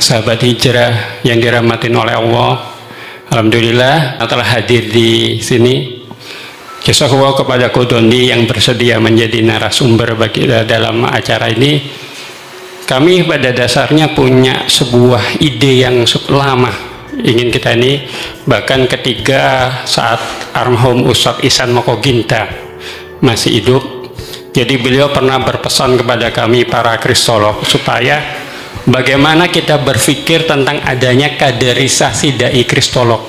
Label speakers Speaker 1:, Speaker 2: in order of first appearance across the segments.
Speaker 1: sahabat hijrah yang dirahmatin oleh Allah. Alhamdulillah telah hadir di sini. Jazakallahu kepada Kodoni yang bersedia menjadi narasumber bagi dalam acara ini. Kami pada dasarnya punya sebuah ide yang lama ingin kita ini, bahkan ketika saat almarhum Ustadz Ihsan Mokoginta masih hidup. Jadi beliau pernah berpesan kepada kami para kristolog supaya bagaimana kita berpikir tentang adanya kaderisasi dai kristolog.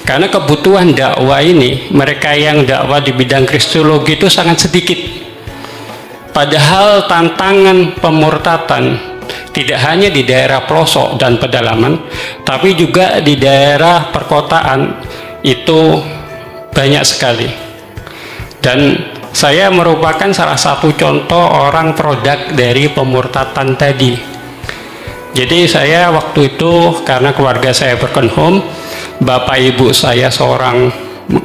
Speaker 1: Karena kebutuhan dakwah ini, mereka yang dakwah di bidang kristologi itu sangat sedikit. Padahal tantangan pemurtatan tidak hanya di daerah pelosok dan pedalaman, tapi juga di daerah perkotaan itu banyak sekali. Dan saya merupakan salah satu contoh orang produk dari pemurtatan tadi. Jadi saya waktu itu karena keluarga saya broken home, bapak ibu saya seorang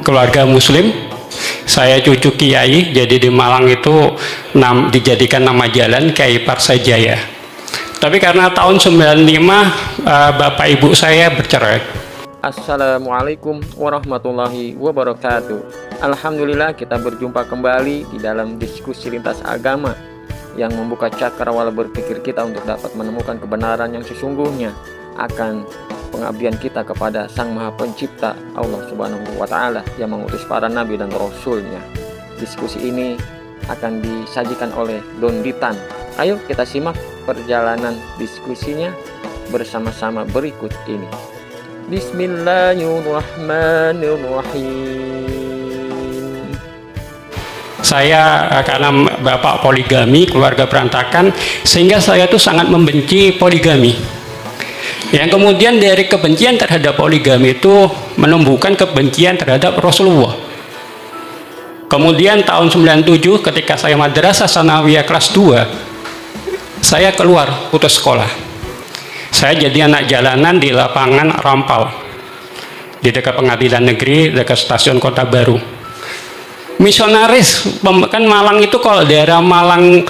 Speaker 1: keluarga muslim, saya cucu kiai, jadi di Malang itu dijadikan nama jalan Kiai Parsajaya. Tapi karena tahun 95 bapak ibu saya bercerai.
Speaker 2: Assalamualaikum warahmatullahi wabarakatuh. Alhamdulillah kita berjumpa kembali di dalam diskusi lintas agama yang membuka cakrawala berpikir kita untuk dapat menemukan kebenaran yang sesungguhnya akan pengabdian kita kepada Sang Maha Pencipta Allah Subhanahu wa Ta'ala yang mengutus para nabi dan rasulnya. Diskusi ini akan disajikan oleh Don Ditan. Ayo kita simak perjalanan diskusinya bersama-sama berikut ini. Bismillahirrahmanirrahim.
Speaker 1: Saya karena bapak poligami, keluarga berantakan, sehingga saya tuh sangat membenci poligami. Yang kemudian dari kebencian terhadap poligami itu menumbuhkan kebencian terhadap Rasulullah. Kemudian tahun 97 ketika saya madrasah sanawiyah kelas 2, saya keluar putus sekolah. Saya jadi anak jalanan di lapangan Rampal, di dekat pengadilan negeri, dekat stasiun Kota Baru. Misionaris, kan Malang itu kalau daerah Malang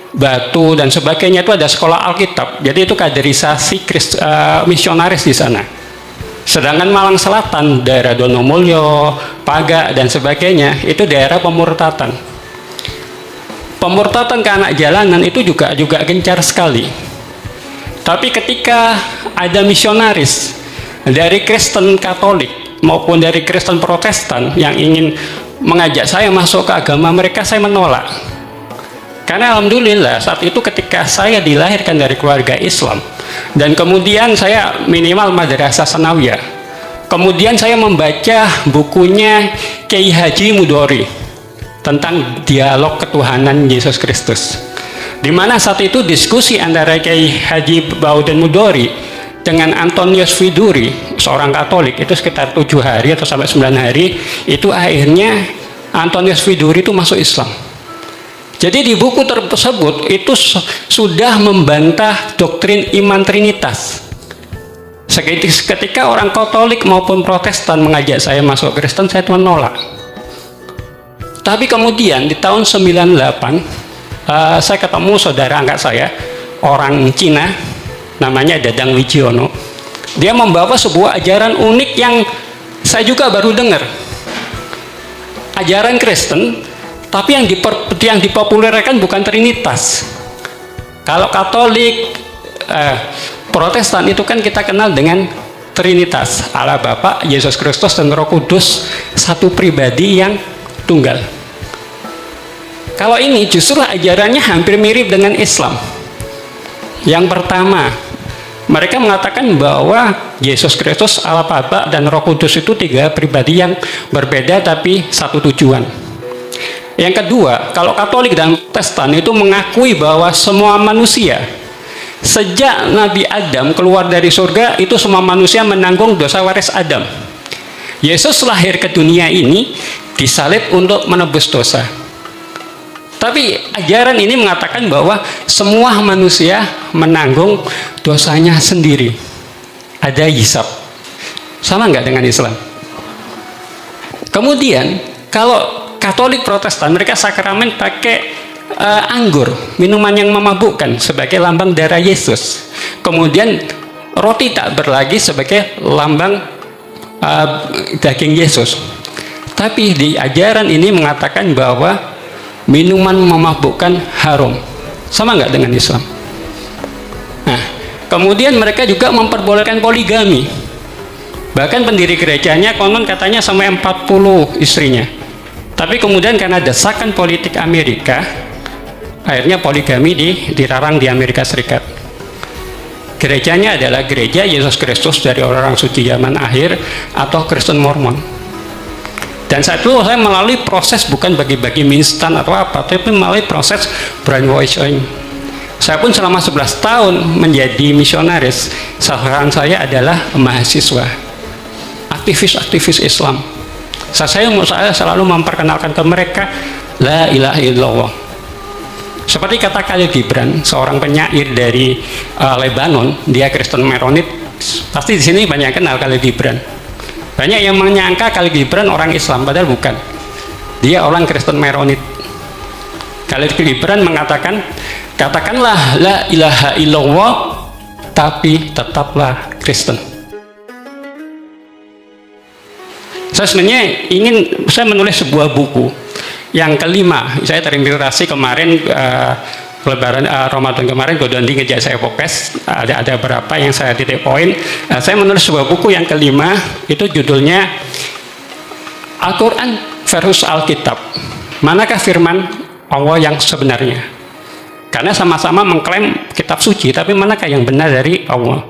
Speaker 1: Batu dan sebagainya itu ada sekolah Alkitab. Jadi itu kaderisasi misionaris di sana. Sedangkan Malang Selatan, daerah Donomulyo, Paga dan sebagainya itu daerah pemurtatan. Pemurtatan ke anak jalanan itu juga gencar sekali. Tapi ketika ada misionaris dari Kristen Katolik maupun dari Kristen Protestan yang ingin mengajak saya masuk ke agama mereka, saya menolak. Karena alhamdulillah saat itu ketika saya dilahirkan dari keluarga Islam dan kemudian saya minimal madrasah sanawiyah, kemudian saya membaca bukunya Kiai Haji Mudori tentang dialog ketuhanan Yesus Kristus, di mana saat itu diskusi antara Kiai Haji Bauden Mudori dengan Antonius Viduri, seorang Katolik, itu sekitar 7 hari atau sampai 9 hari, itu akhirnya Antonius Viduri itu masuk Islam. Jadi di buku tersebut itu sudah membantah doktrin iman Trinitas. Ketika orang Katolik maupun Protestan mengajak saya masuk Kristen, saya menolak. Tapi kemudian di tahun 98 saya ketemu saudara angkat saya, orang Cina, namanya Dadang Wijiono. Dia membawa sebuah ajaran unik yang saya juga baru dengar. Ajaran Kristen, tapi yang dipopulerkan bukan Trinitas. Kalau Katolik, Protestan itu kan kita kenal dengan Trinitas, Allah Bapa, Yesus Kristus dan Roh Kudus, satu pribadi yang tunggal. Kalau ini justru ajarannya hampir mirip dengan Islam. Yang pertama, mereka mengatakan bahwa Yesus Kristus, Allah Bapa dan Roh Kudus itu 3 pribadi yang berbeda tapi satu tujuan. Yang kedua, kalau Katolik dan Protestan itu mengakui bahwa semua manusia sejak Nabi Adam keluar dari surga itu semua manusia menanggung dosa waris Adam. Yesus lahir ke dunia ini disalib untuk menebus dosa. Tapi ajaran ini mengatakan bahwa semua manusia menanggung dosanya sendiri. Ada hisab. Sama nggak dengan Islam? Kemudian kalau Katolik Protestan mereka sakramen pakai anggur, minuman yang memabukkan sebagai lambang darah Yesus. Kemudian roti tak berlagi sebagai lambang daging Yesus. Tapi di ajaran ini mengatakan bahwa minuman memabukkan haram. Sama nggak dengan Islam? Nah, kemudian mereka juga memperbolehkan poligami. Bahkan pendiri gerejanya konon katanya sampai 40 istrinya. Tapi kemudian karena desakan politik Amerika, akhirnya poligami dilarang di Amerika Serikat. Gerejanya adalah gereja Yesus Kristus dari orang suci zaman akhir atau Kristen Mormon. Dan saat itu saya melalui proses bukan bagi-bagi mie instan atau apa, tapi melalui proses brainwashing. Saya pun selama 11 tahun menjadi misionaris. Sasaran saya adalah mahasiswa, aktivis-aktivis Islam. Saya selalu memperkenalkan ke mereka la ilaha illallah. Seperti kata Khalil Gibran, seorang penyair dari Lebanon, dia Kristen Maronit. Pasti di sini banyak kenal Khalil Gibran. Banyak yang menyangka Khalil Gibran orang Islam, padahal bukan. Dia orang Kristen Maronit. Khalil Gibran mengatakan, katakanlah la ilaha illallah, tapi tetaplah Kristen. Saya sebenarnya saya menulis sebuah buku yang kelima. Saya terinspirasi kemarin Lebaran Ramadan kemarin, Godondi ngejak saya pokes, ada beberapa yang saya titik poin. Saya menulis sebuah buku yang kelima, itu judulnya Al-Quran versus Alkitab. Manakah firman Allah yang sebenarnya? Karena sama-sama mengklaim kitab suci, tapi manakah yang benar dari Allah?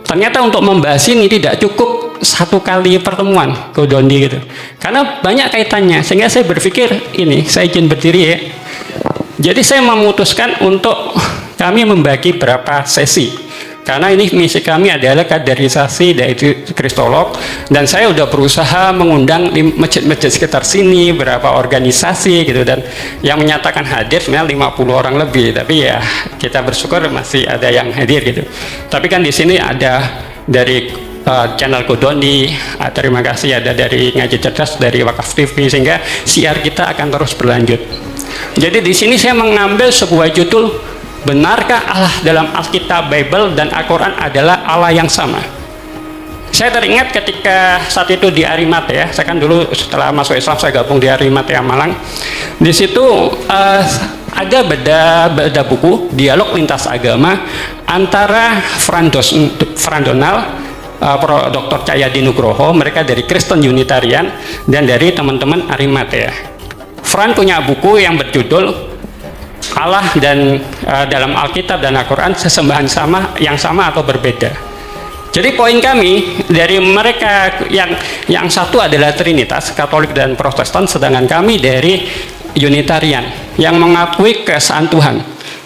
Speaker 1: Ternyata untuk membahas ini tidak cukup satu kali pertemuan Godondi gitu, karena banyak kaitannya, sehingga saya berpikir ini, saya izin berdiri ya. Jadi saya memutuskan untuk kami membagi berapa sesi, karena ini misi kami adalah kaderisasi dari kristolog, dan saya udah berusaha mengundang masjid-masjid sekitar sini, beberapa organisasi gitu, dan yang menyatakan hadir sebenarnya 50 orang lebih, tapi ya kita bersyukur masih ada yang hadir gitu. Tapi kan di sini ada dari channel Godondi, terima kasih, ada dari Ngaji Cerdas, dari Wakaf TV, sehingga siar kita akan terus berlanjut. Jadi di sini saya mengambil sebuah judul, benarkah Allah dalam Alkitab, Bible, dan Al-Quran adalah Allah yang sama? Saya teringat ketika saat itu di Arimatea, saya kan dulu setelah masuk Islam saya gabung di Arimatea Malang. Di situ ada beda buku dialog lintas agama antara Frans Donald, Dr. Cahyadi Nugroho, mereka dari Kristen Unitarian, dan dari teman-teman Arimatea. Fran punya buku yang berjudul Allah dan dalam Alkitab dan Al-Quran sesembahan yang sama atau berbeda. Jadi poin kami dari mereka yang satu adalah Trinitas, Katolik dan Protestan, sedangkan kami dari Unitarian yang mengakui keesaan Tuhan.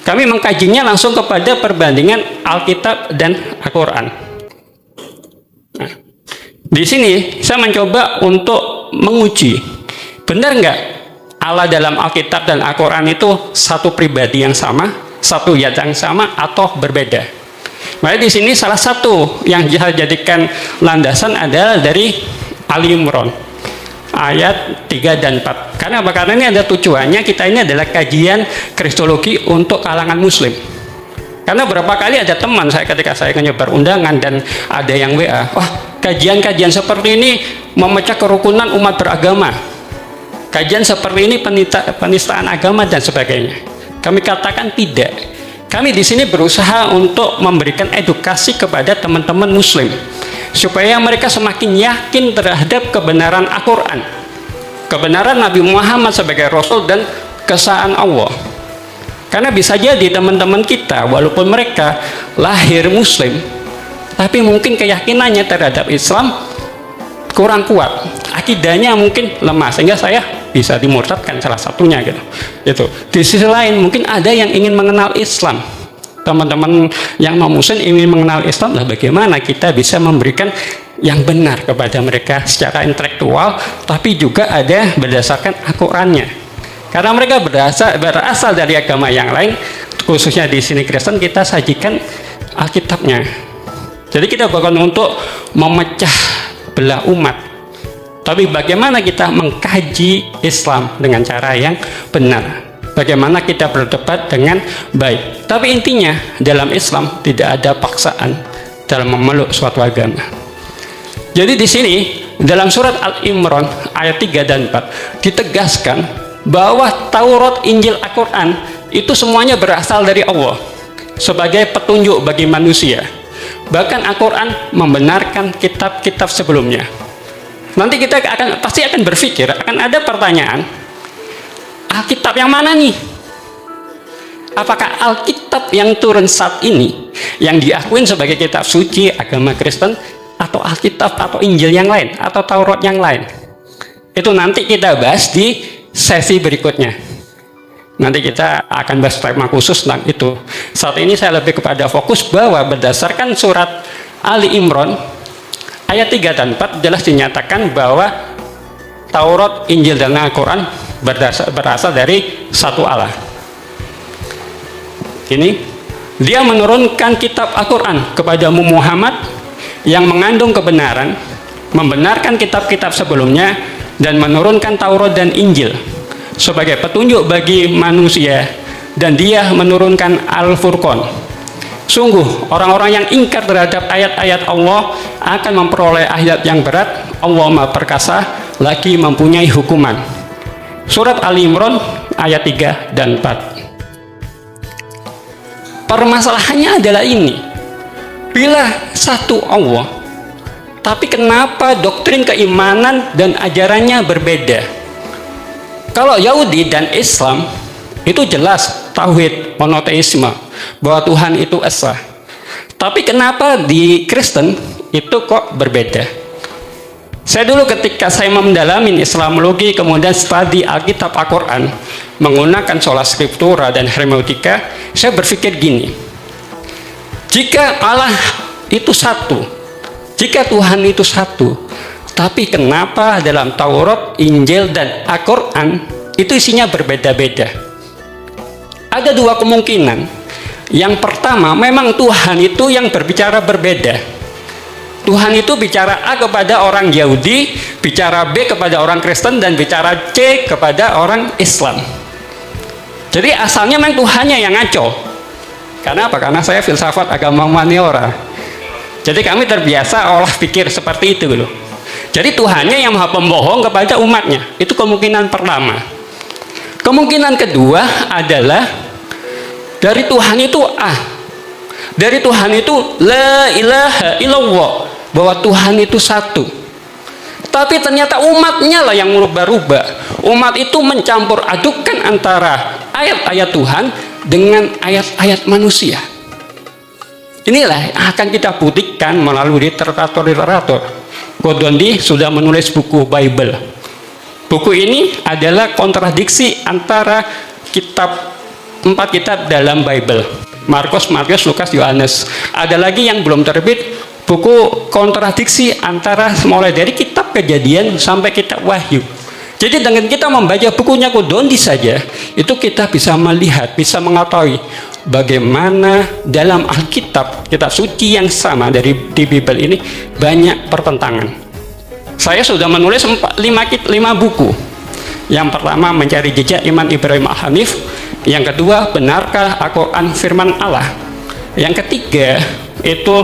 Speaker 1: Kami mengkajinya langsung kepada perbandingan Alkitab dan Al-Quran. Nah, di sini saya mencoba untuk menguji, benar nggak Allah dalam Alkitab dan Al-Quran itu satu pribadi yang sama, satu zat yang sama, atau berbeda? Maka di sini salah satu yang saya jadikan landasan adalah dari Ali Imran ayat 3 dan 4. Karena apa? Karena ini ada tujuannya, kita ini adalah kajian kristologi untuk kalangan muslim. Karena berapa kali ada teman saya ketika saya menyebar undangan dan ada yang WA, wah kajian-kajian seperti ini memecah kerukunan umat beragama, kajian seperti ini penistaan agama dan sebagainya. Kami katakan tidak. Kami di sini berusaha untuk memberikan edukasi kepada teman-teman muslim supaya mereka semakin yakin terhadap kebenaran Al-Quran, kebenaran Nabi Muhammad sebagai Rasul dan keesaan Allah. Karena bisa jadi teman-teman kita walaupun mereka lahir muslim, tapi mungkin keyakinannya terhadap Islam kurang kuat, akidahnya mungkin lemah, sehingga saya bisa dimurtadkan salah satunya gitu. Itu. Di sisi lain mungkin ada yang ingin mengenal Islam. Teman-teman yang non muslim ingin mengenal Islam, lah bagaimana kita bisa memberikan yang benar kepada mereka secara intelektual, tapi juga ada berdasarkan Al-Qur'annya. Karena mereka berasal dari agama yang lain, khususnya di sini Kristen, kita sajikan Alkitabnya. Jadi kita bukan untuk memecah belah umat, tapi bagaimana kita mengkaji Islam dengan cara yang benar, bagaimana kita berdebat dengan baik. Tapi intinya dalam Islam tidak ada paksaan, dalam memeluk suatu agama. Jadi di sini dalam surat Al-Imran ayat 3 dan 4 ditegaskan bahwa Taurat, Injil, Al-Quran itu semuanya berasal dari Allah sebagai petunjuk bagi manusia. Bahkan Al-Quran membenarkan kitab-kitab sebelumnya. Nanti kita pasti akan berpikir, akan ada pertanyaan, Alkitab yang mana nih? Apakah Alkitab yang turun saat ini yang diakuin sebagai kitab suci agama Kristen, atau Alkitab atau Injil yang lain, atau Taurat yang lain? Itu nanti kita bahas di sesi berikutnya. Nanti kita akan bahas tema khusus tentang itu. Saat ini saya lebih kepada fokus bahwa berdasarkan surat Ali Imran ayat 3 dan 4 jelas dinyatakan bahwa Taurat, Injil, dan Al-Quran berasal dari satu Allah. Ini dia menurunkan kitab Al-Quran kepada Muhammad yang mengandung kebenaran, membenarkan kitab-kitab sebelumnya, dan menurunkan Taurat dan Injil sebagai petunjuk bagi manusia, dan dia menurunkan Al-Furqan. Sungguh orang-orang yang ingkar terhadap ayat-ayat Allah akan memperoleh ayat yang berat. Allah Maha Perkasa lagi mempunyai hukuman. Surat Ali Imran ayat 3 dan 4. Permasalahannya adalah ini, bila satu Allah, tapi kenapa doktrin keimanan dan ajarannya berbeda? Kalau Yahudi dan Islam itu jelas tauhid monoteisme, bahwa Tuhan itu esa. Tapi kenapa di Kristen itu kok berbeda? Saya dulu ketika saya mendalami Islamologi, kemudian studi Alkitab Al-Quran menggunakan sola scriptura dan hermeneutika, saya berpikir gini, jika Allah itu satu, jika Tuhan itu satu, tapi kenapa dalam Taurat, Injil, dan Al-Quran itu isinya berbeda-beda? Ada dua kemungkinan. Yang pertama, memang Tuhan itu yang berbicara berbeda. Tuhan itu bicara A kepada orang Yahudi, bicara B kepada orang Kristen, dan bicara C kepada orang Islam. Jadi asalnya memang Tuhannya yang ngaco. Karena apa? Karena saya filsafat agama humaniora. Jadi kami terbiasa olah pikir seperti itu loh. Jadi Tuhannya yang maha pembohong kepada umatnya. Itu kemungkinan pertama. Kemungkinan kedua adalah dari Tuhan itu A. Dari Tuhan itu la ilaha illallah, bahwa Tuhan itu satu. Tapi ternyata umatnya lah yang merubah-rubah. Umat itu mencampur adukan antara ayat-ayat Tuhan dengan ayat-ayat manusia. Inilah yang akan kita buktikan melalui literatur. Godondi sudah menulis buku Bible. Buku ini adalah kontradiksi antara empat kitab dalam Bible. Markus, Matius, Lukas, Yohanes. Ada lagi yang belum terbit, buku kontradiksi antara mulai dari kitab Kejadian sampai kitab Wahyu. Jadi dengan kita membaca bukunya Godondi saja, itu kita bisa melihat, bisa mengetahui bagaimana dalam Alkitab, kitab suci yang sama di Bible ini banyak pertentangan. Saya sudah menulis 5 buku. Yang pertama, Mencari Jejak Iman Ibrahim Al-Hanif. Yang kedua, Benarkah Al-Quran Firman Allah. Yang ketiga, itu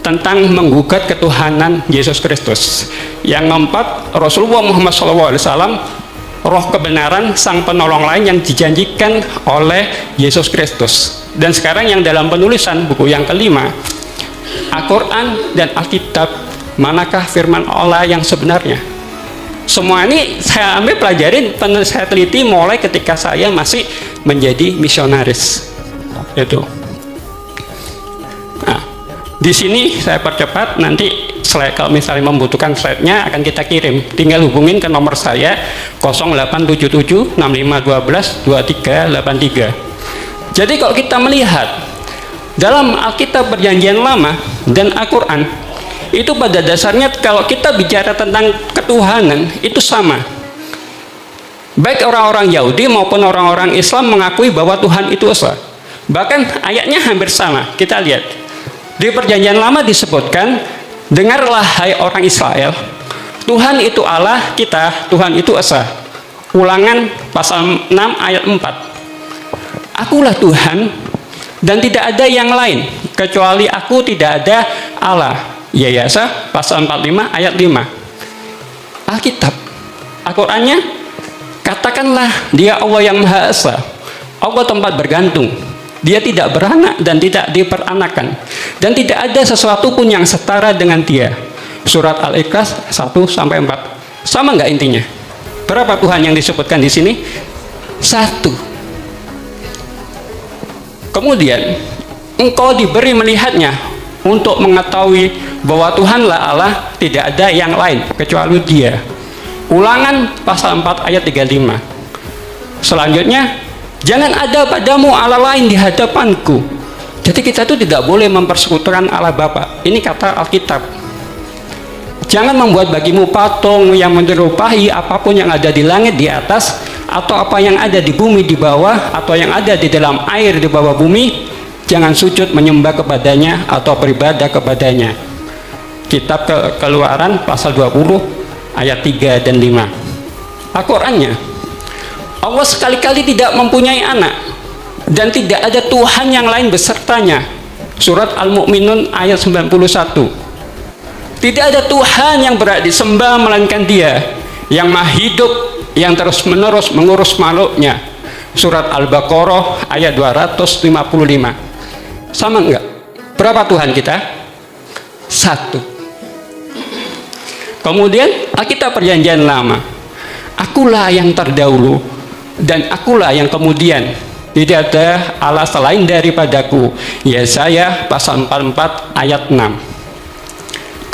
Speaker 1: tentang menggugat ketuhanan Yesus Kristus. Yang keempat, Rasulullah Muhammad SAW, roh kebenaran, sang penolong lain yang dijanjikan oleh Yesus Kristus. Dan sekarang yang dalam penulisan buku yang kelima, Al-Quran dan Alkitab, manakah firman Allah yang sebenarnya? Semua ini saya ambil pelajarin, saya teliti mulai ketika saya masih menjadi misionaris. Itu. Nah, di sini saya percepat, nanti kalau misalnya membutuhkan slide-nya akan kita kirim. Tinggal hubungin ke nomor saya 0877 6512 2383. Jadi kalau kita melihat dalam Alkitab Perjanjian Lama dan Al-Quran, itu pada dasarnya kalau kita bicara tentang ketuhanan itu sama. Baik orang-orang Yahudi maupun orang-orang Islam mengakui bahwa Tuhan itu esa. Bahkan ayatnya hampir sama. Kita lihat di Perjanjian Lama disebutkan, dengarlah hai orang Israel, Tuhan itu Allah kita, Tuhan itu esa. Ulangan pasal 6 ayat 4. Akulah Tuhan dan tidak ada yang lain kecuali aku, tidak ada Allah. Yesaya pasal 45 ayat 5. Alkitab, Al-Qur'annya, katakanlah dia Allah yang Maha Esa, Allah tempat bergantung. Dia tidak beranak dan tidak diperanakan, dan tidak ada sesuatu pun yang setara dengan dia. Surat Al-Ikhlas 1-4. Sama nggak intinya? Berapa Tuhan yang disebutkan di sini? 1. Kemudian engkau diberi melihatnya untuk mengetahui bahwa Tuhanlah Allah, tidak ada yang lain kecuali Dia. Ulangan pasal 4 ayat 35. Selanjutnya, jangan ada padamu Allah lain di hadapanku. Jadi kita itu tidak boleh mempersekutukan Allah Bapa. Ini kata Alkitab. Jangan membuat bagimu patung yang menyerupai apapun yang ada di langit di atas, atau apa yang ada di bumi di bawah, atau yang ada di dalam air di bawah bumi. Jangan sujud menyembah kepadanya atau beribadah kepadanya. Kitab Keluaran pasal 20 ayat 3 dan 5. Al-Qur'annya, Allah sekali-kali tidak mempunyai anak dan tidak ada Tuhan yang lain besertanya. Surat Al-Mu'minun ayat 91. Tidak ada Tuhan yang berhak disembah melainkan Dia yang Maha Hidup, yang terus-menerus mengurus makhluknya. Surat Al-Baqarah ayat 255. Sama enggak? Berapa Tuhan kita? 1. Kemudian Alkitab Perjanjian Lama, akulah yang terdahulu dan akulah yang kemudian, tidak ada Allah selain daripadaku. Yesaya pasal 44 ayat 6.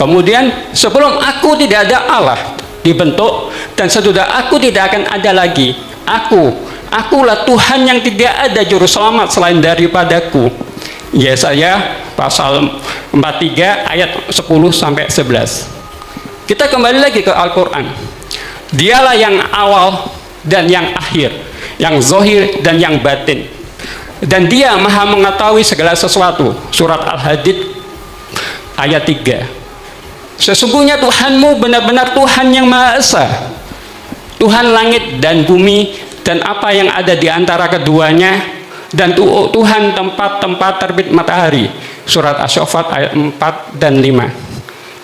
Speaker 1: Kemudian, sebelum aku tidak ada Allah dibentuk, dan sesudah aku tidak akan ada lagi. Akulah Tuhan yang tidak ada juru selamat selain daripadaku. Yesaya pasal 43 ayat 10-11. Kita kembali lagi ke Al-Quran. Dialah yang awal dan yang akhir, yang zahir dan yang batin, dan Dia Maha mengetahui segala sesuatu. Surat Al-Hadid ayat 3. Sesungguhnya Tuhanmu benar-benar Tuhan yang Maha Esa, Tuhan langit dan bumi dan apa yang ada di antara keduanya, dan Tuhan tempat-tempat terbit matahari. Surat Asy-Syaffat ayat 4 dan 5.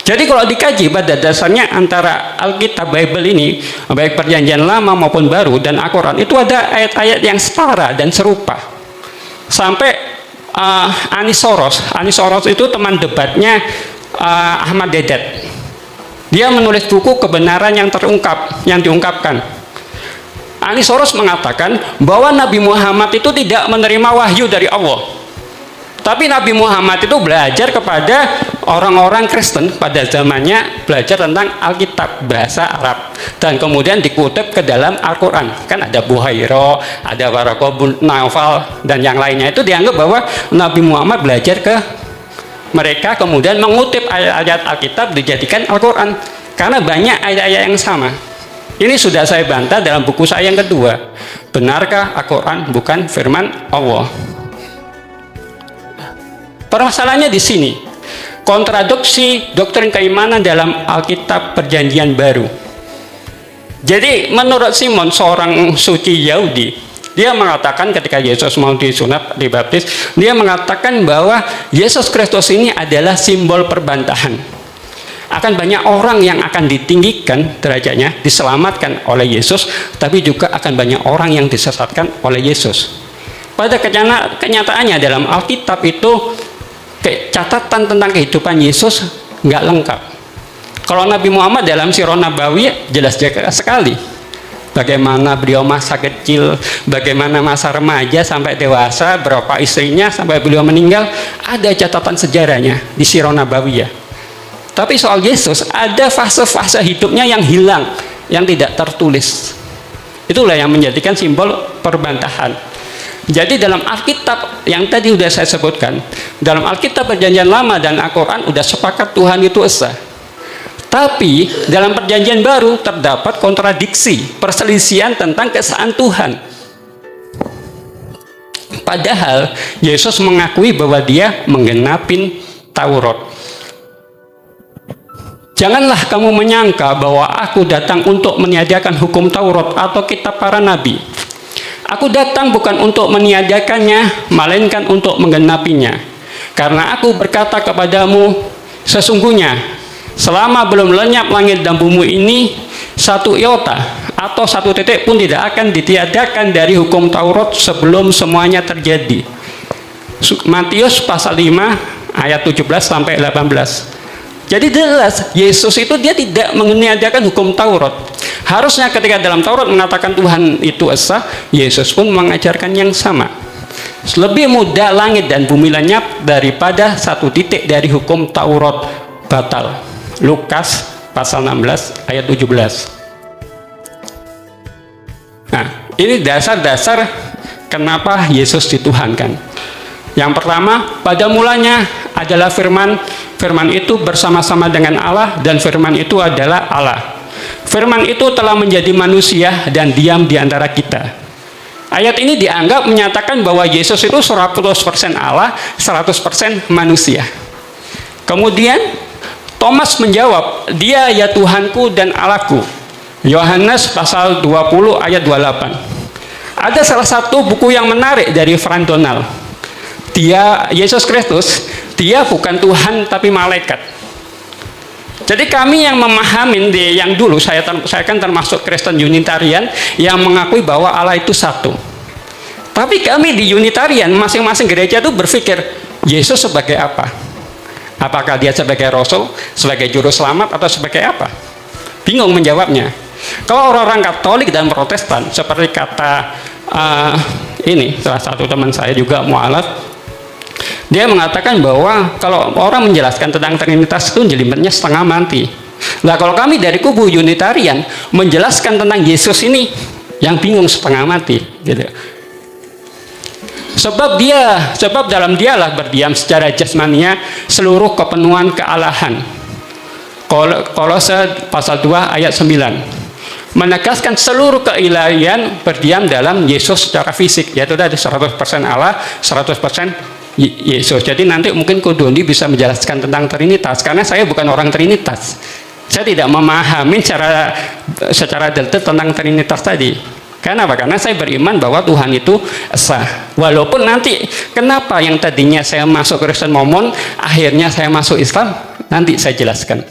Speaker 1: Jadi kalau dikaji pada dasarnya antara Alkitab Bible ini, baik Perjanjian Lama maupun Baru dan Al-Quran, itu ada ayat-ayat yang setara dan serupa. Sampai Anis Soros itu teman debatnya Ahmad Dedat. Dia menulis buku Kebenaran yang diungkapkan. Anis Soros mengatakan bahwa Nabi Muhammad itu tidak menerima wahyu dari Allah. Tapi Nabi Muhammad itu belajar kepada orang-orang Kristen pada zamannya, belajar tentang Alkitab bahasa Arab, dan kemudian dikutip ke dalam Al-Quran. Kan ada Buhairo, ada Waraqah bin Nawfal, dan yang lainnya. Itu dianggap bahwa Nabi Muhammad belajar ke mereka, kemudian mengutip ayat-ayat Alkitab dijadikan Al-Quran, karena banyak ayat-ayat yang sama. Ini sudah saya bantah dalam buku saya yang kedua, Benarkah Al-Quran bukan firman Allah? Permasalahannya di sini, kontraduksi doktrin keimanan dalam Alkitab Perjanjian Baru. Jadi menurut Simon, seorang suci Yahudi, dia mengatakan ketika Yesus mau disunat, dibaptis, dia mengatakan bahwa Yesus Kristus ini adalah simbol perbantahan. Akan banyak orang yang akan ditinggikan derajatnya, diselamatkan oleh Yesus, tapi juga akan banyak orang yang disesatkan oleh Yesus. Pada kenyataannya dalam Alkitab itu catatan tentang kehidupan Yesus nggak lengkap. Kalau Nabi Muhammad dalam Sirah Nabawiyah jelas sekali bagaimana beliau masa kecil, bagaimana masa remaja sampai dewasa, berapa istrinya sampai beliau meninggal, ada catatan sejarahnya di Sirah Nabawiyah. Tapi soal Yesus ada fase-fase hidupnya yang hilang, yang tidak tertulis. Itulah yang menjadikan simbol perbantahan. Jadi dalam Alkitab yang tadi sudah saya sebutkan, dalam Alkitab Perjanjian Lama dan Al-Quran sudah sepakat Tuhan itu esa. Tapi dalam Perjanjian Baru terdapat kontradiksi, perselisihan tentang keesaan Tuhan. Padahal Yesus mengakui bahwa Dia menggenapin Taurat. Janganlah kamu menyangka bahwa aku datang untuk meniadakan hukum Taurat atau kitab para nabi. Aku datang bukan untuk meniadakannya, melainkan untuk menggenapinya. Karena aku berkata kepadamu, Sesungguhnya selama belum lenyap langit dan bumi ini, satu iota atau satu titik pun tidak akan ditiadakan dari hukum Taurat sebelum semuanya terjadi. Matius pasal 5 ayat 17 sampai 18. Jadi jelas Yesus itu dia tidak meniadakan hukum Taurat. Harusnya ketika dalam Taurat mengatakan Tuhan itu esa, Yesus pun mengajarkan yang sama. Lebih mudah langit dan bumi lenyap daripada satu titik dari hukum Taurat batal. Lukas pasal 16 ayat 17. Nah, ini dasar-dasar kenapa Yesus dituhankan. Yang pertama, pada mulanya adalah firman. Firman itu bersama-sama dengan Allah, dan firman itu adalah Allah. Firman itu telah menjadi manusia dan diam di antara kita. Ayat ini dianggap menyatakan bahwa Yesus itu 100% Allah, 100% manusia. Kemudian Thomas menjawab, "Dia ya Tuhanku dan Allahku." Yohanes pasal 20 ayat 28. Ada salah satu buku yang menarik dari Frank Donald. Yesus Kristus, dia bukan Tuhan tapi malaikat. Jadi kami yang memahami yang dulu, saya kan termasuk Kristen Unitarian yang mengakui bahwa Allah itu satu. Tapi kami di Unitarian, masing-masing gereja itu berpikir Yesus sebagai apa? Apakah dia sebagai Rasul, sebagai Juru Selamat, atau sebagai apa? Bingung menjawabnya. Kalau orang-orang Katolik dan Protestan, seperti kata ini salah satu teman saya juga mualaf, dia mengatakan bahwa kalau orang menjelaskan tentang Trinitas itu jelimetnya setengah mati. Nah, kalau kami dari kubu Unitarian menjelaskan tentang Yesus ini yang bingung setengah mati, gitu. Sebab dalam dialah berdiam secara jasmania seluruh kepenuhan kealahan. Kolose pasal 2 ayat 9 menegaskan seluruh keilahian berdiam dalam Yesus secara fisik, yaitu tadi 100% Allah, 100% Yesus. Jadi nanti mungkin Ko Doni bisa menjelaskan tentang Trinitas, karena saya bukan orang Trinitas. Saya tidak memahami secara detail tentang Trinitas tadi. Kenapa? Karena saya beriman bahwa Tuhan itu esa. Walaupun nanti kenapa yang tadinya saya masuk Kristen Mormon, akhirnya saya masuk Islam, nanti saya jelaskan.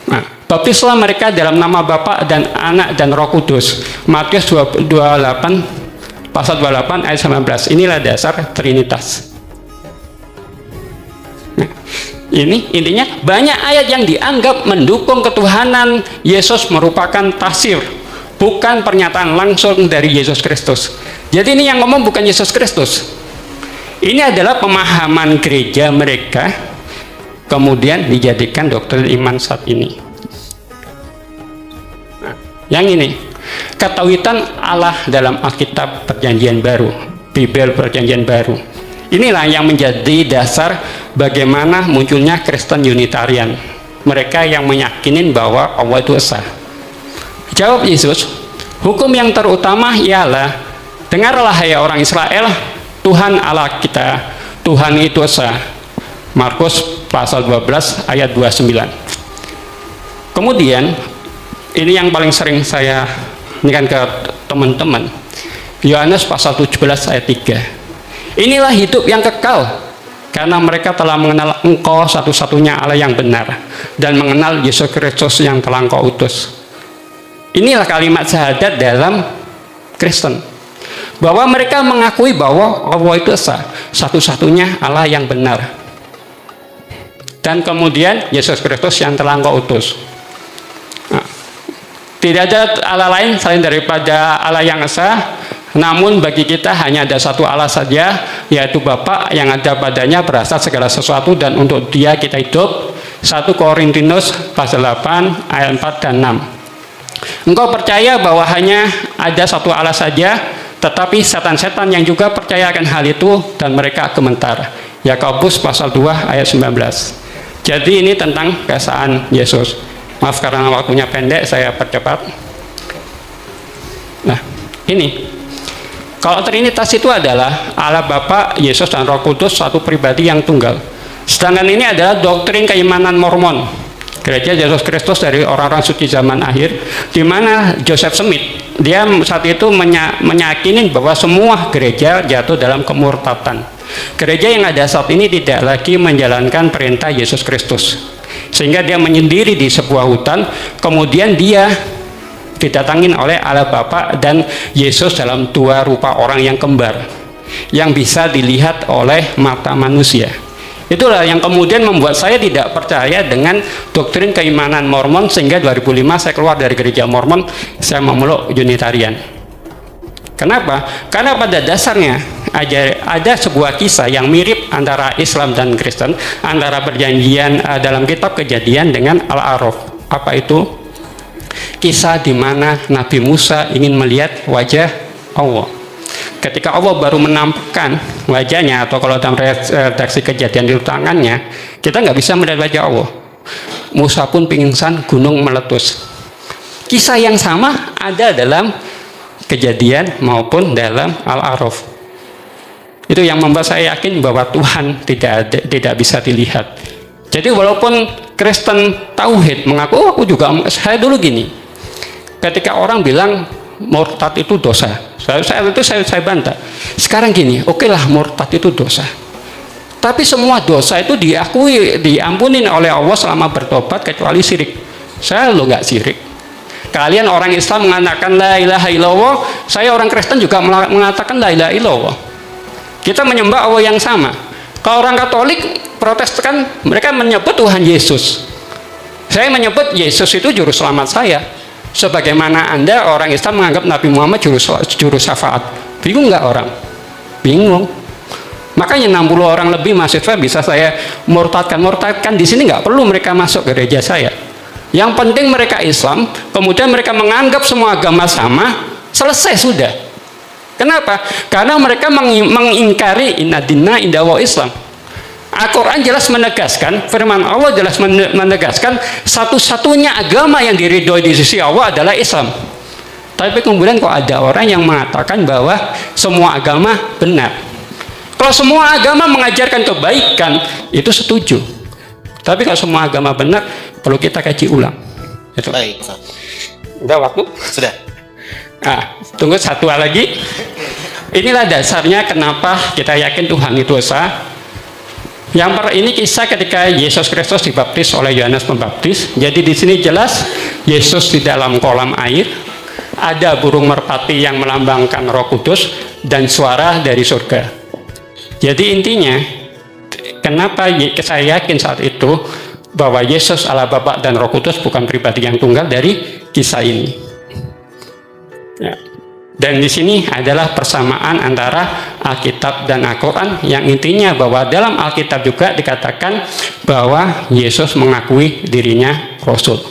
Speaker 1: Nah, baptislah mereka dalam nama Bapa dan Anak dan Roh Kudus. Matius 28 pasal 28 ayat 19. Inilah dasar Trinitas. Nah, ini intinya banyak ayat yang dianggap mendukung ketuhanan Yesus merupakan tafsir, bukan pernyataan langsung dari Yesus Kristus. Jadi ini yang ngomong bukan Yesus Kristus. Ini adalah pemahaman gereja mereka, kemudian dijadikan doktrin iman saat ini. Nah, yang ini ketawitan Allah dalam Alkitab Perjanjian Baru, Bible Perjanjian Baru. Inilah yang menjadi dasar bagaimana munculnya Kristen Unitarian. Mereka yang meyakinin bahwa Allah itu esa. Jawab Yesus, hukum yang terutama ialah, dengarlah hai orang Israel, Tuhan Allah kita, Tuhan itu esa. Markus pasal 12 ayat 29. Kemudian ini yang paling sering saya berikan ke teman-teman, Yohanes pasal 17 ayat 3. Inilah hidup yang kekal, karena mereka telah mengenal Engkau satu-satunya Allah yang benar, dan mengenal Yesus Kristus yang telah Engkau utus. Inilah kalimat syahadat dalam Kristen, bahwa mereka mengakui bahwa Allah itu esa, satu-satunya Allah yang benar, dan kemudian Yesus Kristus yang telah Engkau utus. Nah, tidak ada Allah lain selain daripada Allah yang esa. Namun bagi kita hanya ada satu Allah saja, yaitu Bapa, yang ada padanya berasal segala sesuatu, dan untuk Dia kita hidup. 1 Korintus pasal 8 ayat 4 dan 6. Engkau percaya bahwa hanya ada satu Allah saja, tetapi setan-setan yang juga percaya akan hal itu, dan mereka gemetar. Yakobus pasal 2 ayat 19. Jadi ini tentang keesaan Yesus. Maaf karena waktunya pendek, saya percepat. Nah, ini kalau Trinitas itu adalah Allah Bapa, Yesus, dan Roh Kudus, satu pribadi yang tunggal. Sedangkan ini adalah doktrin keimanan Mormon, gereja Yesus Kristus dari orang-orang suci zaman akhir, di mana Joseph Smith, dia saat itu meyakini bahwa semua gereja jatuh dalam kemurtatan. Gereja yang ada saat ini tidak lagi menjalankan perintah Yesus Kristus, sehingga dia menyendiri di sebuah hutan, kemudian dia didatangin oleh Allah Bapa dan Yesus dalam dua rupa orang yang kembar yang bisa dilihat oleh mata manusia. Itulah yang kemudian membuat saya tidak percaya dengan doktrin keimanan Mormon, sehingga 2005 saya keluar dari gereja Mormon, saya memeluk Unitarian. Kenapa? Karena pada dasarnya ada sebuah kisah yang mirip antara Islam dan Kristen, antara perjanjian dalam kitab Kejadian dengan Al-A'raf. Apa itu? Kisah di mana Nabi Musa ingin melihat wajah Allah. Ketika Allah baru menampakkan wajahnya, atau kalau dalam redaksi Kejadian di tangannya, kita nggak bisa melihat wajah Allah. Musa pun pingsan, gunung meletus. Kisah yang sama ada dalam Kejadian maupun dalam Al-A'raf. Itu yang membuat saya yakin bahwa Tuhan tidak bisa dilihat. Jadi walaupun Kristen tauhid mengaku, aku juga, saya dulu gini, ketika orang bilang murtad itu dosa, saya bantah. Sekarang gini, oke lah murtad itu dosa, tapi semua dosa itu diampunin oleh Allah selama bertobat, kecuali syirik. Saya lo nggak syirik. Kalian orang Islam mengatakan la ilaha illallah, saya orang Kristen juga mengatakan la ilaha illallah. Kita menyembah Allah yang sama. Kalau orang Katolik, Protestan, mereka menyebut Tuhan Yesus. Saya menyebut Yesus itu juru selamat saya. Sebagaimana Anda orang Islam menganggap Nabi Muhammad juru syafaat. Bingung nggak orang? Bingung. Makanya 60 orang lebih mahasiswa bisa saya murtadkan di sini, nggak perlu mereka masuk gereja saya. Yang penting mereka Islam, kemudian mereka menganggap semua agama sama, selesai sudah. Kenapa? Karena mereka mengingkari inna dinna inda wa Islam. Al-Quran jelas menegaskan, firman Allah jelas menegaskan, satu-satunya agama yang diridhoi di sisi Allah adalah Islam. Tapi kemudian kok ada orang yang mengatakan bahwa semua agama benar. Kalau semua agama mengajarkan kebaikan, itu setuju. Tapi kalau semua agama benar, perlu kita kaji ulang. Itu.
Speaker 3: Baik.
Speaker 1: Udah waktu?
Speaker 3: Sudah.
Speaker 1: Nah, tunggu satu hal lagi. Inilah dasarnya kenapa kita yakin Tuhan itu esa. Ini kisah ketika Yesus Kristus dibaptis oleh Yohanes Pembaptis. Jadi di sini jelas Yesus di dalam kolam air, ada burung merpati yang melambangkan Roh Kudus dan suara dari surga. Jadi intinya, kenapa saya yakin saat itu bahwa Yesus Allah Bapa dan Roh Kudus bukan pribadi yang tunggal dari kisah ini. Ya. Dan di sini adalah persamaan antara Alkitab dan Al-Quran, yang intinya bahwa dalam Alkitab juga dikatakan bahwa Yesus mengakui dirinya Rasul.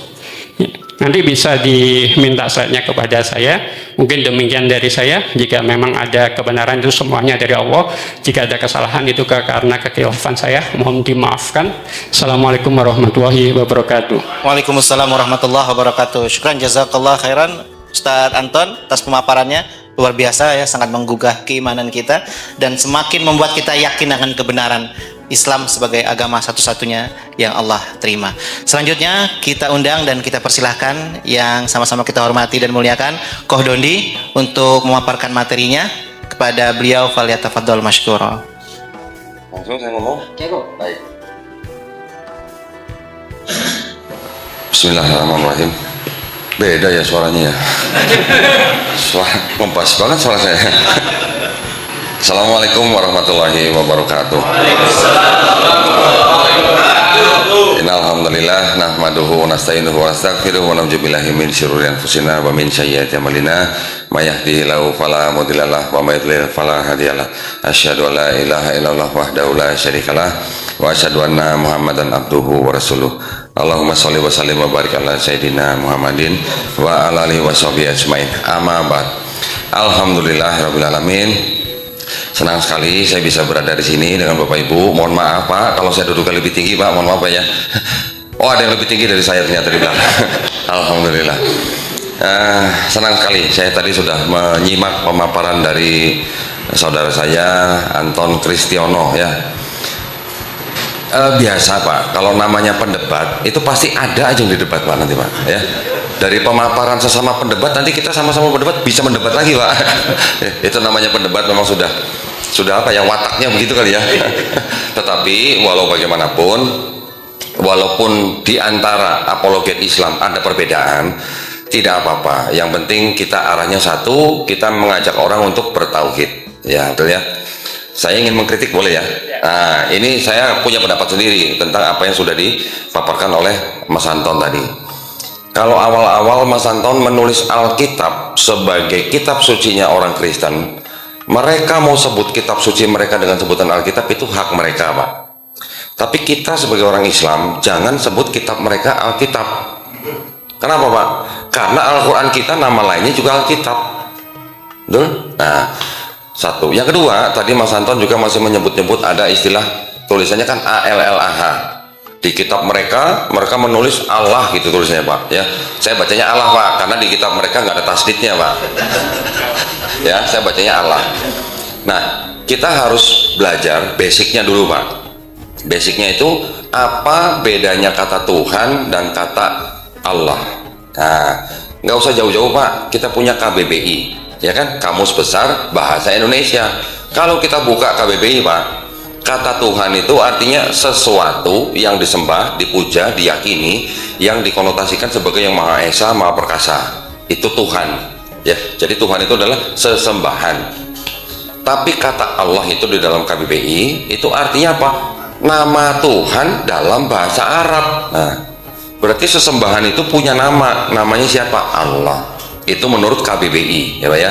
Speaker 1: Ya. Nanti bisa diminta slide-nya kepada saya. Mungkin demikian dari saya. Jika memang ada kebenaran, itu semuanya dari Allah. Jika ada kesalahan, itu karena kekhilafan saya, mohon dimaafkan. Assalamualaikum warahmatullahi wabarakatuh.
Speaker 3: Waalaikumsalam warahmatullahi wabarakatuh. Syukran jazakallah khairan Ustadz Anton atas pemaparannya, luar biasa ya, sangat menggugah keimanan kita dan semakin membuat kita yakin akan kebenaran Islam sebagai agama satu-satunya yang Allah terima. Selanjutnya kita undang dan kita persilahkan yang sama-sama kita hormati dan muliakan Koh Dondi untuk memaparkan materinya. Kepada beliau falyatafaddal masykura.
Speaker 4: Langsung saya ngomong? Baik. Bismillahirrahmanirrahim. Beda ya suaranya ya. Kompas banget suara saya. Assalamualaikum warahmatullahi wabarakatuh. Innalhamdulillah nahmaduhu wa nasta'inuhu wa nastaghfiruhu wa na'udzu billahi min syururi anfusina wa min sayyiati a'malina may yahdihillahu fala mudhillalah wa may yudlil fala hadiyalah. Asyhadu an la ilaha illallah wahdahu la syarikalah wa asyhadu anna Muhammadan abduhu wa rasuluh. Allahumma sholli wa sallim wa barik ala sayyidina Muhammadin wa ala alihi washabihi ajmain. Amma ba'd. Alhamdulillahirabbil alamin. Senang sekali saya bisa berada di sini dengan Bapak Ibu. Mohon maaf Pak kalau saya duduknya lebih tinggi Pak, mohon maaf Pak ya. Oh, ada yang lebih tinggi dari saya ternyata di belakang. Alhamdulillah. Senang sekali saya tadi sudah menyimak pemaparan dari saudara saya Anton Kristiono ya. Biasa Pak, kalau namanya pendebat itu pasti ada aja yang didebat Pak nanti Pak ya. Dari pemaparan sesama pendebat nanti kita sama-sama berdebat bisa mendebat lagi Pak. Itu namanya pendebat, memang sudah Sudah apa ya, wataknya begitu kali ya. Tetapi walau bagaimanapun, walaupun di antara apologet Islam ada perbedaan, tidak apa-apa. Yang penting kita arahnya satu, kita mengajak orang untuk bertauhid. Ya, betul ya. Saya ingin mengkritik, boleh ya? Nah, ini saya punya pendapat sendiri tentang apa yang sudah dipaparkan oleh Mas Anton tadi. Kalau awal-awal Mas Anton menulis Alkitab sebagai kitab sucinya orang Kristen, mereka mau sebut kitab suci mereka dengan sebutan Alkitab, itu hak mereka, Pak. Tapi kita sebagai orang Islam jangan sebut kitab mereka Alkitab. Kenapa, Pak? Karena Al-Quran kita nama lainnya juga Alkitab. Betul? Nah, satu. Yang kedua, tadi Mas Anton juga masih menyebut-nyebut ada istilah tulisannya kan ALLAH. Di kitab mereka menulis Allah gitu tulisannya, Pak. Ya, saya bacanya Allah, Pak, karena di kitab mereka nggak ada tasdidnya, Pak. Ya, saya bacanya Allah. Nah, kita harus belajar basicnya dulu, Pak. Basicnya itu apa bedanya kata Tuhan dan kata Allah. Nah, nggak usah jauh-jauh, Pak. Kita punya KBBI, ya kan, Kamus Besar Bahasa Indonesia. Kalau kita buka KBBI, Pak, kata Tuhan itu artinya sesuatu yang disembah, dipuja, diyakini, yang dikonotasikan sebagai yang Maha Esa, Maha Perkasa. Itu Tuhan. Ya, jadi Tuhan itu adalah sesembahan. Tapi kata Allah itu di dalam KBBI itu artinya apa? Nama Tuhan dalam bahasa Arab. Nah, berarti sesembahan itu punya nama. Namanya siapa? Allah. Itu menurut KBBI, ya Pak ya.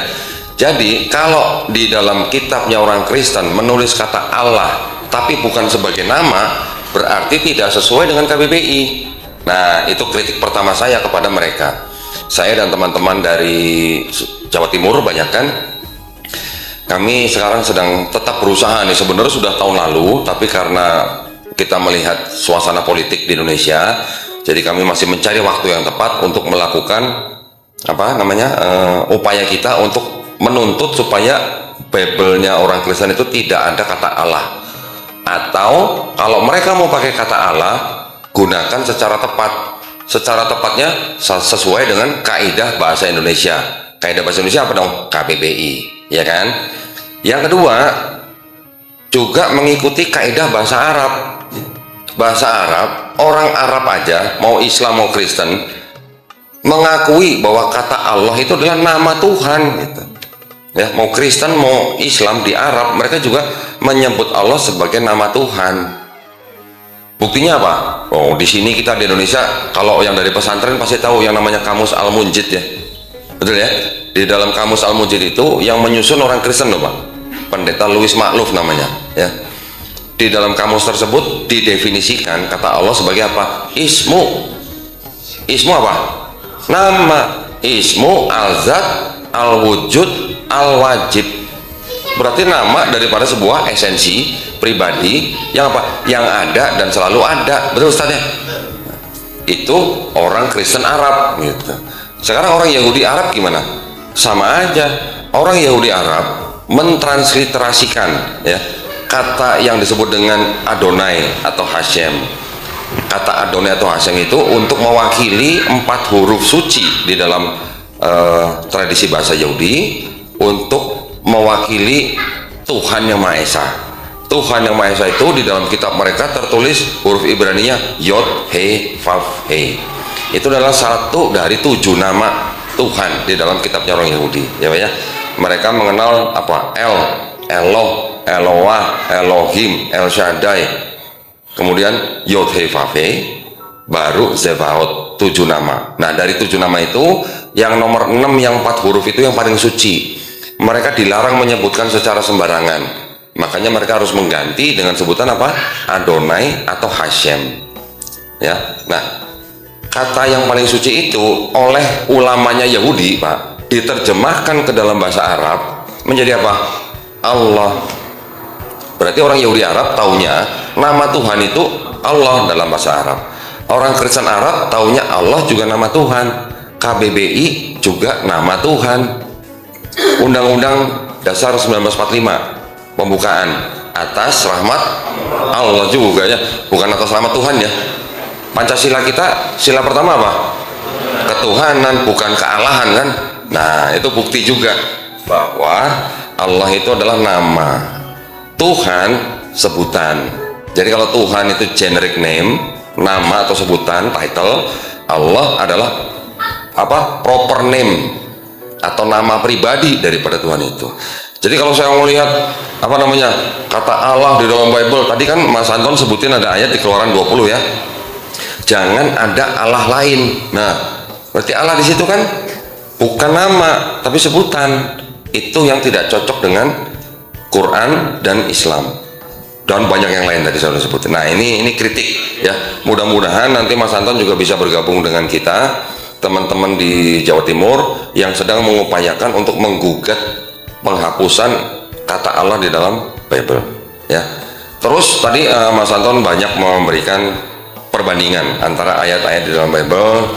Speaker 4: Jadi kalau di dalam kitabnya orang Kristen menulis kata Allah tapi bukan sebagai nama, berarti tidak sesuai dengan KBBI. Nah, itu kritik pertama saya kepada mereka. Saya dan teman-teman dari Jawa Timur banyak kan, kami sekarang sedang tetap berusaha nih, sebenarnya sudah tahun lalu, tapi karena kita melihat suasana politik di Indonesia, jadi kami masih mencari waktu yang tepat untuk melakukan upaya kita untuk menuntut supaya Bible-nya orang Kristen itu tidak ada kata Allah, atau kalau mereka mau pakai kata Allah, gunakan secara tepat. Secara tepatnya sesuai dengan kaidah bahasa Indonesia. Kaidah bahasa Indonesia apa dong? KBBI, ya kan? Yang kedua, juga mengikuti kaidah bahasa Arab. Bahasa Arab, orang Arab aja, mau Islam mau Kristen, mengakui bahwa kata Allah itu adalah nama Tuhan, gitu. Ya, mau Kristen mau Islam di Arab, mereka juga menyebut Allah sebagai nama Tuhan. Buktinya apa? Oh, di sini kita di Indonesia, kalau yang dari pesantren pasti tahu yang namanya Kamus Al-Munjid, ya. Betul ya? Di dalam Kamus Al-Munjid itu yang menyusun orang Kristen loh, Pak. Pendeta Louis Makluf namanya, ya. Di dalam kamus tersebut didefinisikan kata Allah sebagai apa? Ismu. Ismu apa? Nama. Ismu al-zat, al-wujud, al-wajib. Berarti nama daripada sebuah esensi pribadi yang apa? Yang ada dan selalu ada. Betul, Ustaz ya? Itu orang Kristen Arab gitu. Sekarang orang Yahudi Arab gimana? Sama aja. Orang Yahudi Arab mentransliterasikan, ya, kata yang disebut dengan Adonai atau Hashem. Kata Adonai atau Hashem itu untuk mewakili 4 huruf suci di dalam tradisi bahasa Yahudi, untuk mewakili Tuhan yang Maha Esa. Tuhan yang Maha Esa itu di dalam kitab mereka tertulis huruf Ibrani-nya Yod, He, Vav, He. Itu adalah satu dari 7 nama Tuhan di dalam kitabnya orang Yahudi, ya Pak ya. Mereka mengenal apa? El, Eloh, Eloah, Elohim, El Shaddai, kemudian Yod, He, Vav, He, baru Zebaot, 7 nama. Nah, dari 7 nama itu yang nomor 6 yang 4 huruf itu yang paling suci. Mereka dilarang menyebutkan secara sembarangan, makanya mereka harus mengganti dengan sebutan apa? Adonai atau Hashem, ya. Nah, kata yang paling suci itu oleh ulamanya Yahudi, Pak, diterjemahkan ke dalam bahasa Arab menjadi apa? Allah. Berarti orang Yahudi Arab taunya nama Tuhan itu Allah dalam bahasa Arab. Orang Kristen Arab taunya Allah juga nama Tuhan. KBBI juga nama Tuhan. Undang-Undang Dasar 1945 pembukaan atas rahmat Allah juga, ya, bukan atas rahmat Tuhan, ya. Pancasila kita sila pertama apa? Ketuhanan, bukan kealahan kan. Nah, itu bukti juga bahwa Allah itu adalah nama. Tuhan sebutan. Jadi kalau Tuhan itu generic name, nama atau sebutan, title. Allah adalah apa? Proper name atau nama pribadi daripada Tuhan itu. Jadi kalau saya mau lihat apa namanya kata Allah di dalam Bible, tadi kan Mas Anton sebutin ada ayat di Keluaran 20 ya. Jangan ada Allah lain. Nah, berarti Allah di situ kan bukan nama tapi sebutan. Itu yang tidak cocok dengan Quran dan Islam. Dan banyak yang lain tadi saya sudah sebutin. Nah, ini kritik ya. Mudah-mudahan nanti Mas Anton juga bisa bergabung dengan kita, teman-teman di Jawa Timur yang sedang mengupayakan untuk menggugat penghapusan kata Allah di dalam Bible ya. Terus tadi Mas Anton banyak memberikan perbandingan antara ayat-ayat di dalam Bible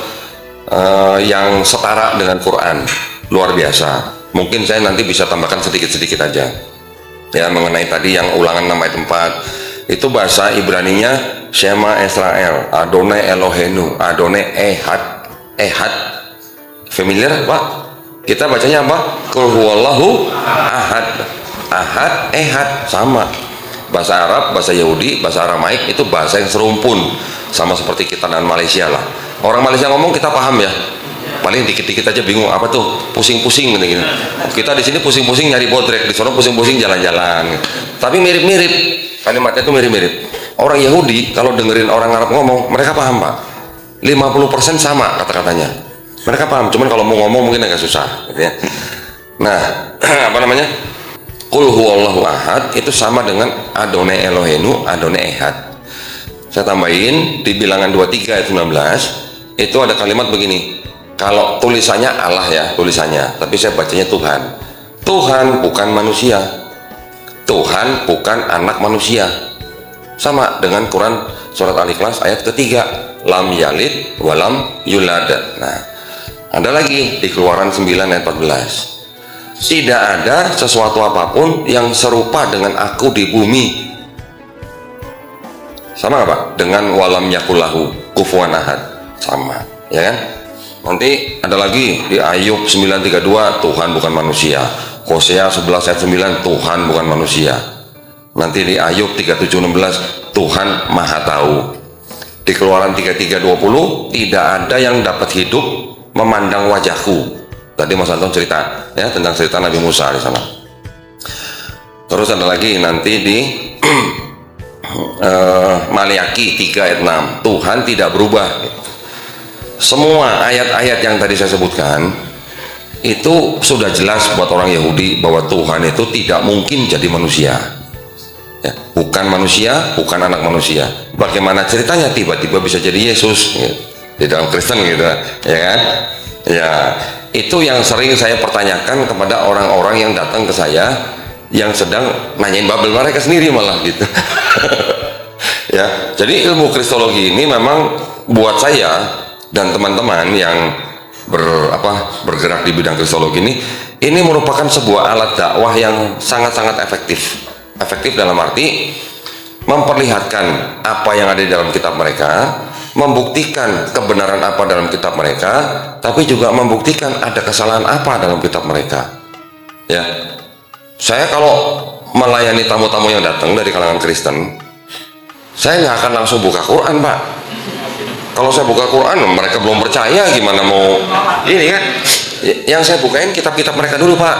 Speaker 4: yang setara dengan Quran, luar biasa. Mungkin saya nanti bisa tambahkan sedikit-sedikit aja ya mengenai tadi yang Ulangan 6 ayat 4 itu bahasa Ibraninya Shema Israel, Adonai Eloheinu, Adonai Ehad. Familiar Pak? Kita bacanya apa? Qul huwallahu ahad. Ahad, ehad, sama. Bahasa Arab, bahasa Yahudi, bahasa Aramaik itu bahasa yang serumpun, sama seperti kita dan Malaysia lah. Orang Malaysia ngomong kita paham ya. Paling dikit-dikit aja bingung apa tuh, pusing-pusing gitu. Kita di sini pusing-pusing nyari bodrek, di sana pusing-pusing jalan-jalan. Tapi mirip-mirip. Kalimatnya itu mirip-mirip. Orang Yahudi kalau dengerin orang Arab ngomong, mereka paham, Pak. 50% sama kata-katanya. Mereka paham, cuman kalau mau ngomong mungkin agak susah gitu ya. Nah, apa namanya? Qul huwallahu ahad itu sama dengan Adonai Eloheinu, Adonai Ehad. Saya tambahin di Bilangan 23 ayat 19 itu ada kalimat begini. Kalau tulisannya Allah ya, tulisannya, tapi saya bacanya Tuhan. Tuhan bukan manusia. Tuhan bukan anak manusia. Sama dengan Quran surat Al-Ikhlas ayat ketiga, lam yalid walam yulad. Nah, ada lagi di Keluaran 9 ayat 14. Tidak ada sesuatu apapun yang serupa dengan aku di bumi. Sama nggak Pak? Dengan walam yakullahu kufuwan ahad. Sama, ya kan? Nanti ada lagi di Ayub 9:32, Tuhan bukan manusia. Hosea 11 ayat 9, Tuhan bukan manusia. Nanti di Ayub 37:16, Tuhan maha tahu. Di Keluaran 33:20, tidak ada yang dapat hidup memandang wajahku. Tadi Mas Anton cerita ya tentang cerita Nabi Musa di sana. Terus ada lagi nanti di Maliaki 3 ayat 6, Tuhan tidak berubah. Semua ayat-ayat yang tadi saya sebutkan itu sudah jelas buat orang Yahudi bahwa Tuhan itu tidak mungkin jadi manusia ya, bukan manusia, bukan anak manusia. Bagaimana ceritanya tiba-tiba bisa jadi Yesus ya, di dalam Kristen gitu ya kan ya. Itu yang sering saya pertanyakan kepada orang-orang yang datang ke saya yang sedang nanyain Babel mereka sendiri malah gitu. Ya, jadi ilmu Kristologi ini memang buat saya dan teman-teman yang bergerak di bidang Kristologi ini merupakan sebuah alat dakwah yang sangat-sangat efektif. Efektif dalam arti memperlihatkan apa yang ada di dalam kitab mereka, membuktikan kebenaran apa dalam kitab mereka, tapi juga membuktikan ada kesalahan apa dalam kitab mereka. Ya, saya kalau melayani tamu-tamu yang datang dari kalangan Kristen, saya nggak akan langsung buka Quran, Pak. Kalau saya buka Quran, mereka belum percaya, gimana mau ini kan? Yang saya bukain kitab-kitab mereka dulu, Pak.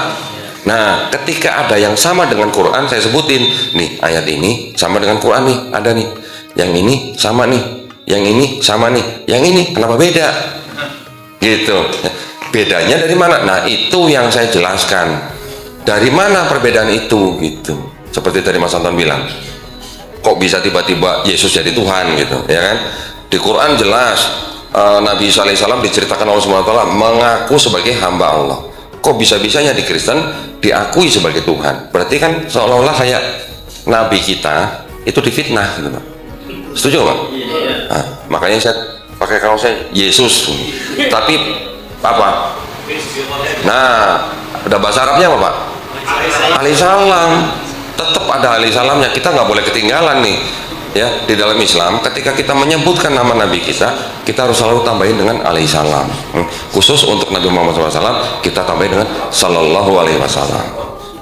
Speaker 4: Nah, ketika ada yang sama dengan Quran, saya sebutin, nih ayat ini sama dengan Quran nih, ada nih. Yang ini sama nih, yang ini sama nih, yang ini kenapa beda? Gitu. Bedanya dari mana? Nah, itu yang saya jelaskan. Dari mana perbedaan itu? Gitu. Seperti tadi Mas Anton bilang, kok bisa tiba-tiba Yesus jadi Tuhan gitu, ya kan? Di Quran jelas Nabi Isa alaihissalam diceritakan oleh Allah SWT mengaku sebagai hamba Allah. Kok bisa-bisanya di Kristen diakui sebagai Tuhan? Berarti kan seolah-olah kayak Nabi kita itu difitnah gitu, Pak. Setuju Pak? Nah, makanya saya pakai kaosnya Yesus. Tapi apa? Nah, ada bahasa Arabnya apa Pak? Alaihissalam. Tetap ada alaihissalamnya. Kita nggak boleh ketinggalan nih. Ya, di dalam Islam ketika kita menyebutkan nama Nabi kita harus selalu tambahin dengan alaihissalam. Khusus untuk Nabi Muhammad SAW kita tambahin dengan sallallahu alaihi wasallam.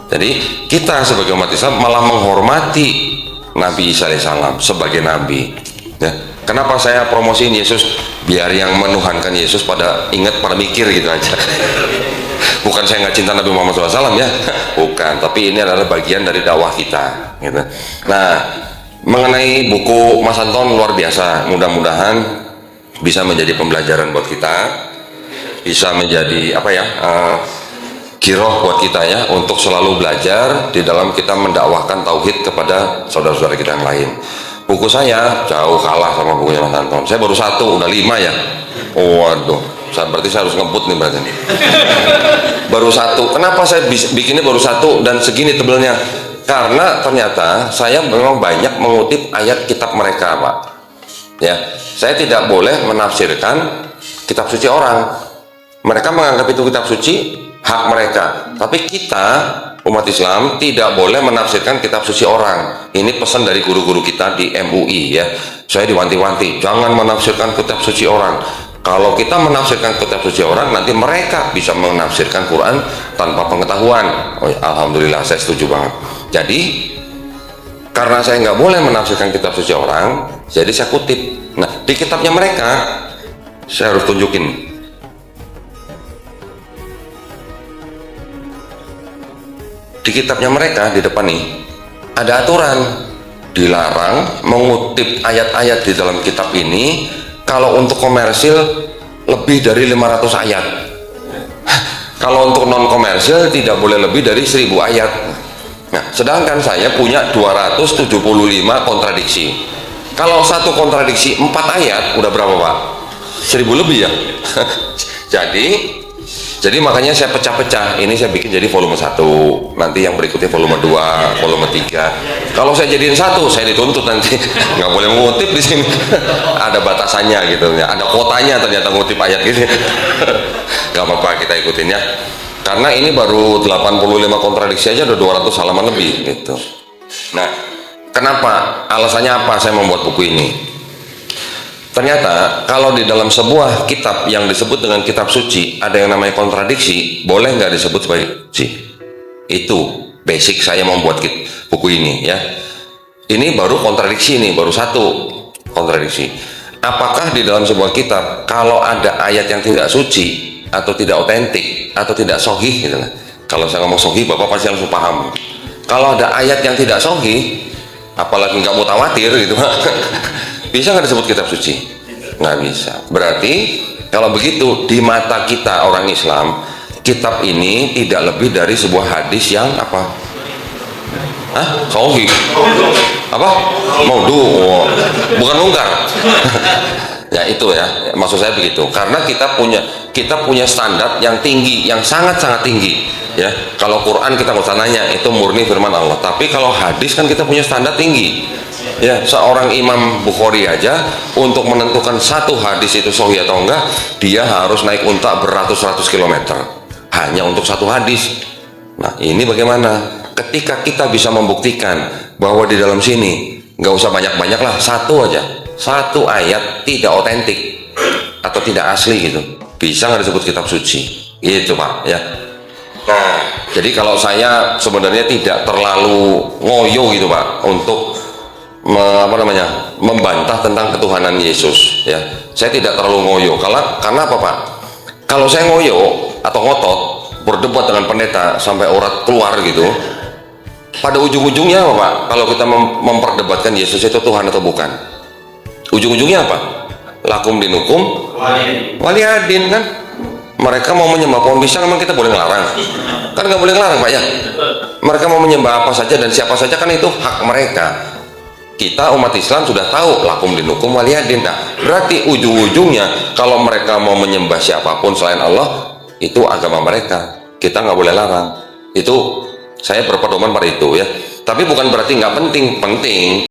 Speaker 4: Jadi kita sebagai umat Islam malah menghormati Nabi Isa alaihissalam sebagai Nabi. Ya. Kenapa saya promosiin Yesus? Biar yang menuhankan Yesus pada ingat, pada mikir gitu aja. Bukan saya nggak cinta Nabi Muhammad SAW ya, bukan. Tapi ini adalah bagian dari dakwah kita. Gitu. Nah, mengenai buku Mas Anton luar biasa. Mudah-mudahan bisa menjadi pembelajaran buat kita, bisa menjadi apa ya? Giroh buat kita ya, untuk selalu belajar di dalam kita mendakwahkan tauhid kepada saudara-saudara kita yang lain. Buku saya jauh kalah sama bukunya Mas Anton. Saya baru 1, udah 5 ya. Waduh, berarti saya harus ngebut nih berarti. Baru 1. Kenapa saya bikinnya baru 1 dan segini tebelnya? Karena ternyata saya memang banyak mengutip ayat kitab mereka, Pak. Ya, saya tidak boleh menafsirkan kitab suci orang. Mereka menganggap itu kitab suci, hak mereka. Tapi kita umat Islam tidak boleh menafsirkan kitab suci orang. Ini pesan dari guru-guru kita di MUI ya. Saya diwanti-wanti, jangan menafsirkan kitab suci orang. Kalau kita menafsirkan kitab suci orang, nanti mereka bisa menafsirkan Quran tanpa pengetahuan. Oh ya, alhamdulillah, saya setuju banget. Jadi karena saya nggak boleh menafsirkan kitab suci orang, jadi saya kutip. Nah, di kitabnya mereka saya harus tunjukin. Di kitabnya mereka di depan nih ada aturan, dilarang mengutip ayat-ayat di dalam kitab ini kalau untuk komersil lebih dari 500 ayat. Kalau untuk non komersil tidak boleh lebih dari 1000 ayat. Nah, sedangkan saya punya 275 kontradiksi. Kalau satu kontradiksi 4 ayat udah berapa, Pak? 1000 lebih ya. Jadi makanya saya pecah-pecah. Ini saya bikin jadi volume 1, nanti yang berikutnya volume 2, volume 3. Kalau saya jadiin 1, saya dituntut nanti. Nggak boleh mengutip di sini. Ada batasannya gitu ya. Ada kuotanya ternyata ngutip ayat gitu. Nggak apa-apa, kita ikutin ya. Karena ini baru 85 kontradiksi aja udah 200 halaman lebih gitu. Nah, kenapa? Alasannya apa saya membuat buku ini? Ternyata kalau di dalam sebuah kitab yang disebut dengan kitab suci ada yang namanya kontradiksi, boleh nggak disebut sebagai suci? Itu basic saya membuat buku ini ya. Ini baru kontradiksi nih, baru 1 kontradiksi. Apakah di dalam sebuah kitab kalau ada ayat yang tidak suci atau tidak otentik atau tidak sahih gitu lah. Kalau saya ngomong sahih, Bapak pasti langsung paham. Kalau ada ayat yang tidak sahih, apalagi nggak mutawatir gitu, bisa nggak disebut kitab suci? Nggak bisa. Berarti kalau begitu di mata kita orang Islam, kitab ini tidak lebih dari sebuah hadis yang apa? Hah? Sahih? Apa? Maudhu? Oh, bukan mungkar. Ya itu ya, maksud saya begitu. Karena kita punya standar yang tinggi, yang sangat-sangat tinggi. Ya, kalau Quran kita nggak usah nanya, itu murni firman Allah. Tapi kalau hadis kan kita punya standar tinggi. Ya, seorang Imam Bukhari aja untuk menentukan satu hadis itu sahih atau enggak, dia harus naik unta beratus-ratus kilometer hanya untuk satu hadis. Nah, ini bagaimana? Ketika kita bisa membuktikan bahwa di dalam sini nggak usah banyak-banyak lah, satu aja, satu ayat tidak otentik atau tidak asli gitu, bisa nggak disebut kitab suci? Gitu Pak ya. Nah, jadi kalau saya sebenarnya tidak terlalu ngoyo gitu Pak untuk membantah tentang ketuhanan Yesus ya. Saya tidak terlalu ngoyo karena apa Pak? Kalau saya ngoyo atau ngotot berdebat dengan pendeta sampai urat keluar gitu, pada ujung-ujungnya apa Pak? Kalau kita memperdebatkan Yesus itu Tuhan atau bukan, ujung-ujungnya apa? Lakum dinukum waliyadin kan. Mereka mau menyembah pohon pisang, memang kita boleh ngelarang? Kan nggak boleh ngelarang Pak ya. Mereka mau menyembah apa saja dan siapa saja kan itu hak mereka. Kita umat Islam sudah tahu lakum dinukum waliyadin. Nah, berarti ujung-ujungnya kalau mereka mau menyembah siapapun selain Allah, itu agama mereka, kita nggak boleh larang. Itu saya berpedoman pada itu ya. Tapi bukan berarti nggak penting.